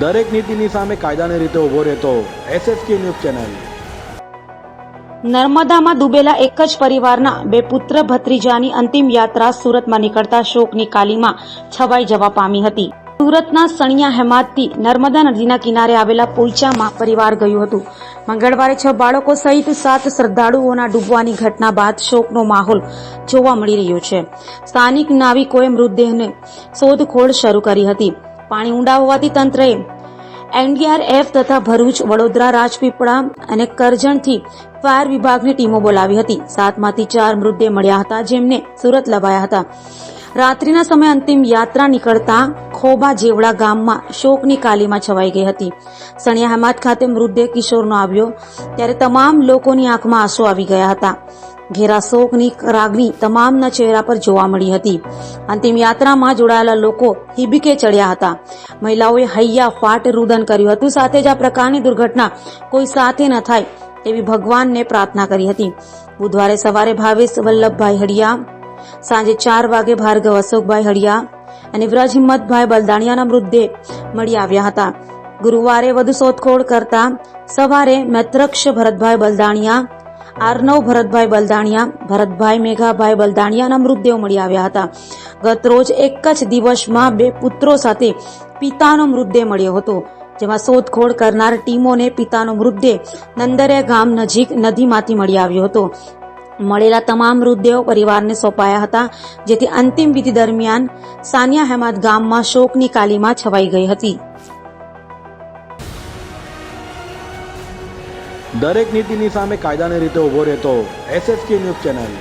દરેક નીતિની સામે કાયદાની રીતે ઉભો રહેતો SSK ન્યૂઝ ચેનલ। નર્મદામાં ડૂબેલા એક જ પરિવારના બે પુત્ર ભત્રીજાની અંતિમ યાત્રા સુરતમાં નીકળતા શોકની કાલીમાં છવાઈ જવા પામી હતી। સુરતના સણિયા હેમાદથી નર્મદા નદીના કિનારે આવેલા પોઈચામાં પરિવાર ગયું હતું। મંગળવારે 6 બાળકો સહિત 7 શ્રદ્ધાળુઓના ડૂબવાની ઘટના બાદ શોકનો માહોલ જોવા મળી રહ્યો છે। સ્થાનિક નાવિકોએ મૃતદેહને શોધખોળ શરૂ કરી હતી। પાણી ઊંડા હોવાથી તંત્રએ NDRF તથા ભરૂચ, વડોદરા, રાજપીપળા અને કરજણથી ફાયર વિભાગની ટીમો બોલાવી હતી। 7માંથી 4 મૃતદેહ મળ્યા હતા, જેમને સુરત લવાયા હતા। રાત્રિના સમયે અંતિમ યાત્રા નીકળતા ખોબા જેવડા ગામમાં શોકની કાલીમાં છવાઈ ગઈ હતી। સણિયા હેમાદ ખાતે મૃતદેહ કિશોરનો આવ્યો ત્યારે તમામ લોકોની આંખમાં આંસુ આવી ગયા હતા। ઘેરા શોકની રાગણી તમામના ચહેરા પર જોવા મળી હતી। અંતિમ યાત્રામાં જોડાયેલા લોકો હિબકે ચડ્યા હતા। મહિલાઓએ હૈયા ફાટ રુદન કર્યું હતું। સાથે જ આ પ્રકારની દુર્ઘટના કોઈ સાથે ન થાય તેવી ભગવાનને પ્રાર્થના કરી હતી। બુધવારે સવારે ભાવેશ વલ્લભભાઈ હડિયા, સાંજે 4 વાગે ભાર્ગવ અશોકભાઈ હડિયા અને વ્રજ હિંમતભાઈ બલદાણિયાના મૃતદેહ મળી આવ્યા હતા। ગુરુવારે વધુ શોધખોળ કરતા સવારે મૈત્રક્ષ ભરતભાઈ બલદાણિયા, આર્નવ ભરતભાઈ બલદાણિયા, ભરતભાઈ મેઘાભાઈ બલદાણિયાના મૃતદેહો મળી આવ્યા હતા। ગત રોજ એક જ દિવસમાં 2 પુત્રો સાથે પિતાનો મૃતદેહ મળ્યો હતો, જેમાં શોધખોળ કરનાર ટીમોને પિતાનો મૃતદેહ નંદરિયા ગામ નજીક નદીમાંથી મળી આવ્યો હતો। મળેલા તમામ મૃતદેહો પરિવારને સોંપાયા હતા, જેથી અંતિમ વિધિ દરમિયાન સાનિયા હેમાદ ગામમાં શોકની કાલીમાં છવાઈ ગઈ હતી। દરેક નીતિની સામે કાયદાની રીતે ઉભો રહેતો SSK ન્યૂઝ ચેનલ।